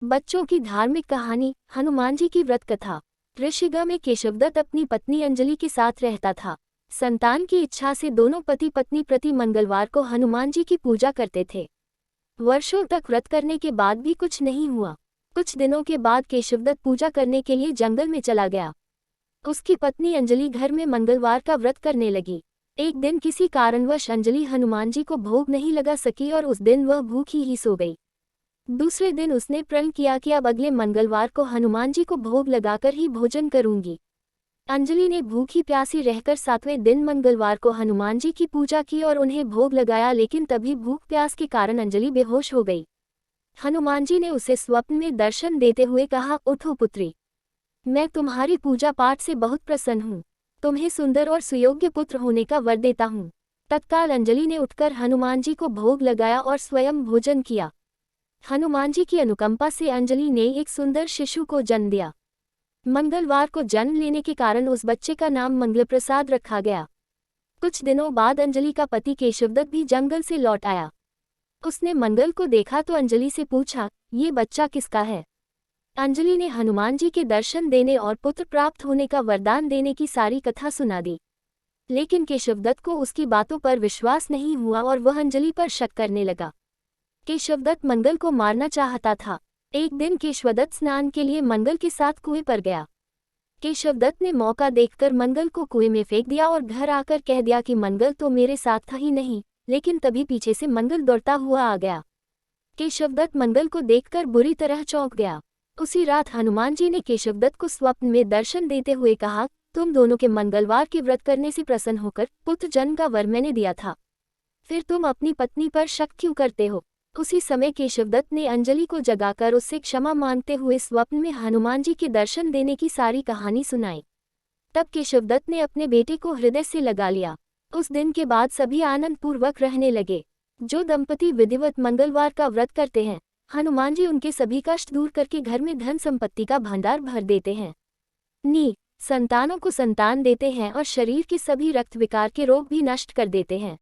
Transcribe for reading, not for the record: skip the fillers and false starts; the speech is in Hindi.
बच्चों की धार्मिक कहानी। हनुमान जी की व्रत कथा। ऋषिगा में केशवदत्त अपनी पत्नी अंजलि के साथ रहता था। संतान की इच्छा से दोनों पति पत्नी प्रति मंगलवार को हनुमान जी की पूजा करते थे। वर्षों तक व्रत करने के बाद भी कुछ नहीं हुआ। कुछ दिनों के बाद केशवदत्त पूजा करने के लिए जंगल में चला गया। उसकी पत्नी अंजलि घर में मंगलवार का व्रत करने लगी। एक दिन किसी कारणवश अंजलि हनुमान जी को भोग नहीं लगा सकी और उस दिन वह भूखी ही सो गई। दूसरे दिन उसने प्रण किया कि अब अगले मंगलवार को हनुमान जी को भोग लगाकर ही भोजन करूंगी। अंजलि ने भूखी प्यासी रहकर 7वें दिन मंगलवार को हनुमान जी की पूजा की और उन्हें भोग लगाया, लेकिन तभी भूख प्यास के कारण अंजलि बेहोश हो गई। हनुमान जी ने उसे स्वप्न में दर्शन देते हुए कहा, उठो पुत्री, मैं तुम्हारी पूजा पाठ से बहुत प्रसन्न हूँ। तुम्हें सुंदर और सुयोग्य पुत्र होने का वर देता हूँ। तत्काल अंजलि ने उठकर हनुमान जी को भोग लगाया और स्वयं भोजन किया। हनुमान जी की अनुकंपा से अंजलि ने एक सुंदर शिशु को जन्म दिया। मंगलवार को जन्म लेने के कारण उस बच्चे का नाम मंगलप्रसाद रखा गया। कुछ दिनों बाद अंजलि का पति केशवदत्त भी जंगल से लौट आया। उसने मंगल को देखा तो अंजलि से पूछा, ये बच्चा किसका है? अंजलि ने हनुमान जी के दर्शन देने और पुत्र प्राप्त होने का वरदान देने की सारी कथा सुना दी। लेकिन केशवदत्त को उसकी बातों पर विश्वास नहीं हुआ और वह अंजलि पर शक करने लगा। केशवदत्त मंगल को मारना चाहता था। एक दिन केशवदत्त स्नान के लिए मंगल के साथ कुएं पर गया। केशवदत्त ने मौका देखकर मंगल को कुएं में फेंक दिया और घर आकर कह दिया कि मंगल तो मेरे साथ था ही नहीं। लेकिन तभी पीछे से मंगल दौड़ता हुआ आ गया। केशवदत्त मंगल को देखकर बुरी तरह चौंक गया। उसी रात हनुमान जी ने केशवदत्त को स्वप्न में दर्शन देते हुए कहा, तुम दोनों के मंगलवार के व्रत करने से प्रसन्न होकर पुत्र जन्म का वर मैंने दिया था, फिर तुम अपनी पत्नी पर शक क्यों करते हो? उसी समय केशवदत्त ने अंजलि को जगाकर उससे क्षमा मांगते हुए स्वप्न में हनुमान जी के दर्शन देने की सारी कहानी सुनाई। तब केशवदत्त ने अपने बेटे को हृदय से लगा लिया। उस दिन के बाद सभी आनंदपूर्वक रहने लगे। जो दंपति विधिवत मंगलवार का व्रत करते हैं, हनुमान जी उनके सभी कष्ट दूर करके घर में धन संपत्ति का भंडार भर देते हैं। संतानों को संतान देते हैं और शरीर के सभी रक्त विकार के रोग भी नष्ट कर देते हैं।